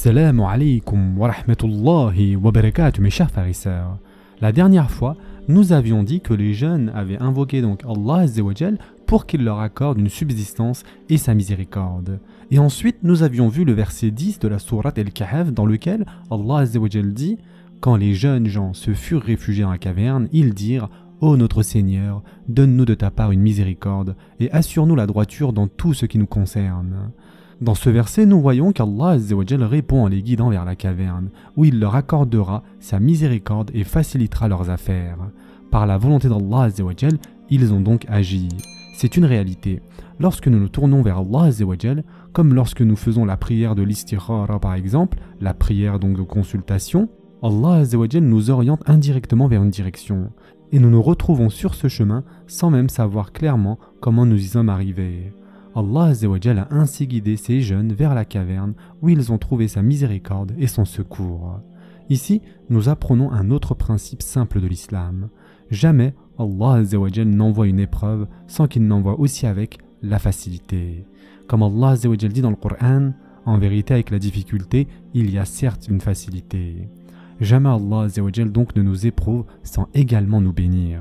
Assalamu alaikum wa rahmatullahi wa barakatuh, mes chers frères et sœurs. La dernière fois, nous avions dit que les jeunes avaient invoqué donc Allah Azza wa Jal pour qu'il leur accorde une subsistance et sa miséricorde. Et ensuite, nous avions vu le verset 10 de la sourate Al-Kahf dans lequel Allah Azza wa Jal dit « Quand les jeunes gens se furent réfugiés dans la caverne, ils dirent « Ô notre Seigneur, donne-nous de ta part une miséricorde et assure-nous la droiture dans tout ce qui nous concerne. » Dans ce verset, nous voyons qu'Allah Azza wa Jal répond en les guidant vers la caverne, où il leur accordera sa miséricorde et facilitera leurs affaires. Par la volonté d'Allah Azza wa Jal, ils ont donc agi. C'est une réalité. Lorsque nous nous tournons vers Allah Azza wa Jal, comme lorsque nous faisons la prière de l'istikhara par exemple, la prière donc de consultation, Allah Azza wa Jal nous oriente indirectement vers une direction. Et nous nous retrouvons sur ce chemin sans même savoir clairement comment nous y sommes arrivés. Allah Azza wa Jal a ainsi guidé ces jeunes vers la caverne où ils ont trouvé sa miséricorde et son secours. Ici, nous apprenons un autre principe simple de l'islam. Jamais Allah Azza wa Jal n'envoie une épreuve sans qu'il n'envoie aussi avec la facilité. Comme Allah Azza wa Jal dit dans le Coran, en vérité avec la difficulté, il y a certes une facilité. Jamais Allah Azza wa Jal donc ne nous éprouve sans également nous bénir.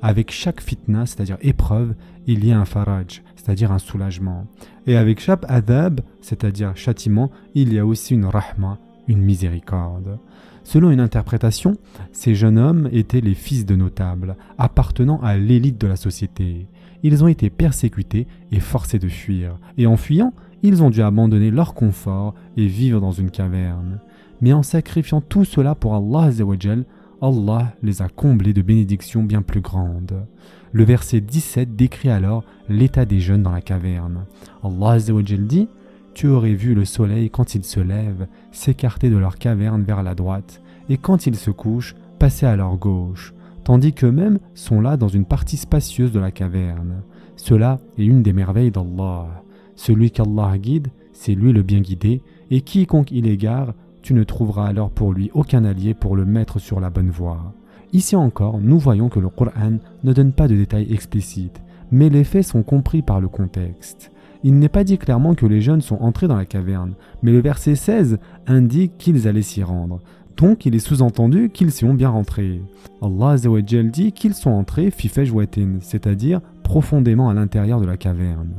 Avec chaque fitna, c'est-à-dire épreuve, il y a un faraj, c'est-à-dire un soulagement. Et avec chaque adab, c'est-à-dire châtiment, il y a aussi une rahma, une miséricorde. Selon une interprétation, ces jeunes hommes étaient les fils de notables, appartenant à l'élite de la société. Ils ont été persécutés et forcés de fuir. Et en fuyant, ils ont dû abandonner leur confort et vivre dans une caverne. Mais en sacrifiant tout cela pour Allah Azza wa Jal, Allah les a comblés de bénédictions bien plus grandes. Le verset 17 décrit alors l'état des jeunes dans la caverne. Allah Azza wa Jal dit « Tu aurais vu le soleil quand il se lève s'écarter de leur caverne vers la droite, et quand il se couche, passer à leur gauche, tandis qu'eux-mêmes sont là dans une partie spacieuse de la caverne. Cela est une des merveilles d'Allah. Celui qu'Allah guide, c'est lui le bien guidé, et quiconque il égare, tu ne trouveras alors pour lui aucun allié pour le mettre sur la bonne voie. » Ici encore, nous voyons que le Coran ne donne pas de détails explicites, mais les faits sont compris par le contexte. Il n'est pas dit clairement que les jeunes sont entrés dans la caverne, mais le verset 16 indique qu'ils allaient s'y rendre. Donc il est sous-entendu qu'ils s'y ont bien rentrés. Allah Azza wa Jal dit qu'ils sont entrés fi fajwatin, c'est-à-dire profondément à l'intérieur de la caverne.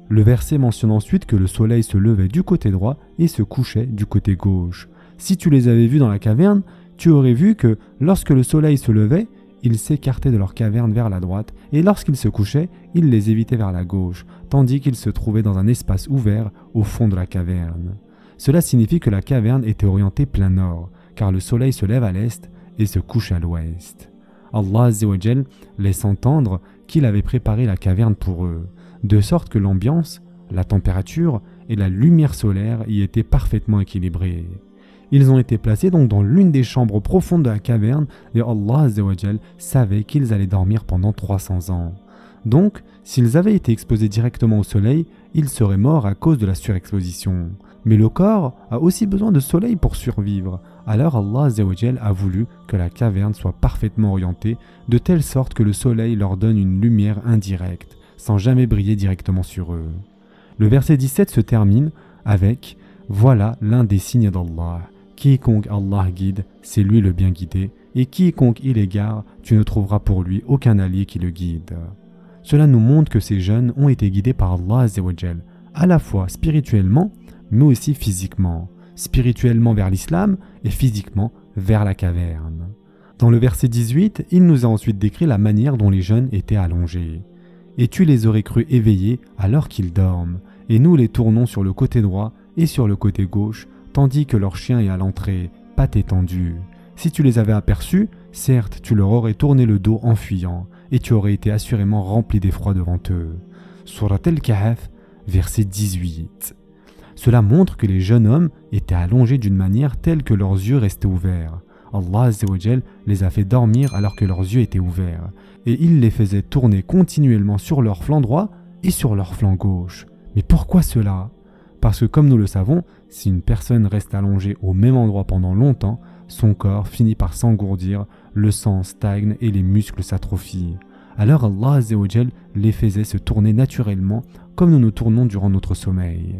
Le verset mentionne ensuite que le soleil se levait du côté droit et se couchait du côté gauche. Si tu les avais vus dans la caverne, tu aurais vu que lorsque le soleil se levait, ils s'écartaient de leur caverne vers la droite, et lorsqu'ils se couchaient, ils les évitaient vers la gauche, tandis qu'ils se trouvaient dans un espace ouvert au fond de la caverne. Cela signifie que la caverne était orientée plein nord, car le soleil se lève à l'est et se couche à l'ouest. Allah Azza wa Jal laisse entendre qu'il avait préparé la caverne pour eux, de sorte que l'ambiance, la température et la lumière solaire y étaient parfaitement équilibrées. Ils ont été placés donc dans l'une des chambres profondes de la caverne et Allah Azza wa Jal savait qu'ils allaient dormir pendant 300 ans. Donc, s'ils avaient été exposés directement au soleil, ils seraient morts à cause de la surexposition. Mais le corps a aussi besoin de soleil pour survivre. Alors Allah Azza wa Jal a voulu que la caverne soit parfaitement orientée de telle sorte que le soleil leur donne une lumière indirecte, sans jamais briller directement sur eux. Le verset 17 se termine avec « Voilà l'un des signes d'Allah. Quiconque Allah guide, c'est lui le bien guidé, et quiconque il égare, tu ne trouveras pour lui aucun allié qui le guide. » Cela nous montre que ces jeunes ont été guidés par Allah Azza wa Jal, à la fois spirituellement, mais aussi physiquement. Spirituellement vers l'islam et physiquement vers la caverne. Dans le verset 18, il nous a ensuite décrit la manière dont les jeunes étaient allongés. « Et tu les aurais crus éveillés alors qu'ils dorment, et nous les tournons sur le côté droit et sur le côté gauche, tandis que leur chien est à l'entrée, pattes étendues. Si tu les avais aperçus, certes, tu leur aurais tourné le dos en fuyant, et tu aurais été assurément rempli d'effroi devant eux. » Surat Al-Kahf, verset 18. Cela montre que les jeunes hommes étaient allongés d'une manière telle que leurs yeux restaient ouverts. Allah Azza wa Jal les a fait dormir alors que leurs yeux étaient ouverts, et il les faisait tourner continuellement sur leur flanc droit et sur leur flanc gauche. Mais pourquoi cela ? Parce que comme nous le savons, si une personne reste allongée au même endroit pendant longtemps, son corps finit par s'engourdir, le sang stagne et les muscles s'atrophient. Alors Allah Azza wa Jal les faisait se tourner naturellement comme nous nous tournons durant notre sommeil.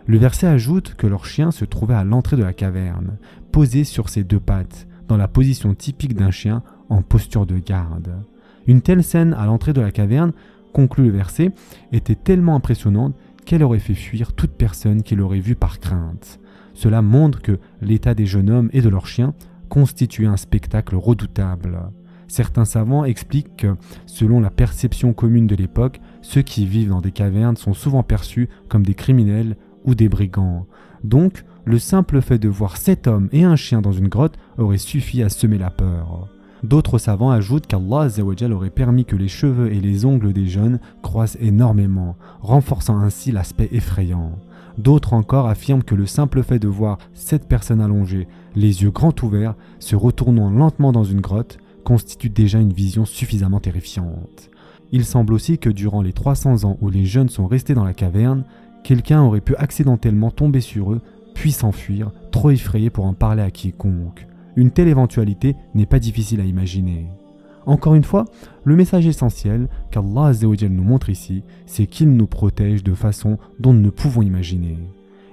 Le verset ajoute que leur chien se trouvait à l'entrée de la caverne, posé sur ses deux pattes, dans la position typique d'un chien en posture de garde. Une telle scène à l'entrée de la caverne, conclut le verset, était tellement impressionnante qu'elle aurait fait fuir toute personne qui l'aurait vue par crainte. Cela montre que l'état des jeunes hommes et de leurs chiens constituait un spectacle redoutable. Certains savants expliquent que, selon la perception commune de l'époque, ceux qui vivent dans des cavernes sont souvent perçus comme des criminels ou des brigands. Donc, le simple fait de voir 7 hommes et un chien dans une grotte aurait suffi à semer la peur. D'autres savants ajoutent qu'Allah Azzawajal aurait permis que les cheveux et les ongles des jeunes croissent énormément, renforçant ainsi l'aspect effrayant. D'autres encore affirment que le simple fait de voir 7 personnes allongées, les yeux grands ouverts, se retournant lentement dans une grotte, constitue déjà une vision suffisamment terrifiante. Il semble aussi que durant les 300 ans où les jeunes sont restés dans la caverne, quelqu'un aurait pu accidentellement tomber sur eux, puis s'enfuir, trop effrayé pour en parler à quiconque. Une telle éventualité n'est pas difficile à imaginer. Encore une fois, le message essentiel qu'Allah Azzawajal nous montre ici, c'est qu'il nous protège de façon dont nous ne pouvons imaginer.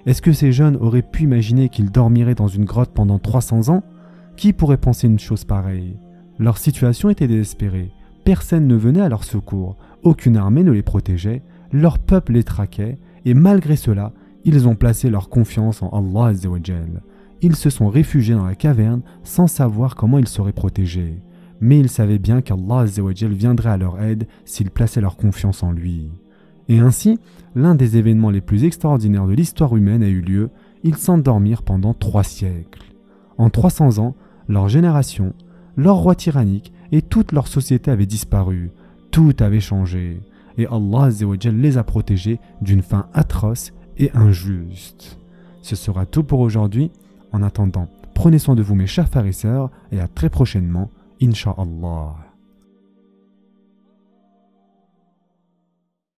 Est-ce que ces jeunes auraient pu imaginer qu'ils dormiraient dans une grotte pendant 300 ans? Qui pourrait penser une chose pareille? Leur situation était désespérée. Personne ne venait à leur secours. Aucune armée ne les protégeait. Leur peuple les traquait. Et malgré cela, ils ont placé leur confiance en Allah Azzawajal. Ils se sont réfugiés dans la caverne sans savoir comment ils seraient protégés. Mais ils savaient bien qu'Allah Azzawajal viendrait à leur aide s'ils plaçaient leur confiance en lui. Et ainsi, l'un des événements les plus extraordinaires de l'histoire humaine a eu lieu. Ils s'endormirent pendant 3 siècles. En 300 ans, leur génération, leur roi tyrannique et toute leur société avaient disparu. Tout avait changé. Et Allah Azzawajal les a protégés d'une fin atroce et injuste. Ce sera tout pour aujourd'hui. En attendant, prenez soin de vous mes chers frères et sœurs et à très prochainement, Inch'Allah.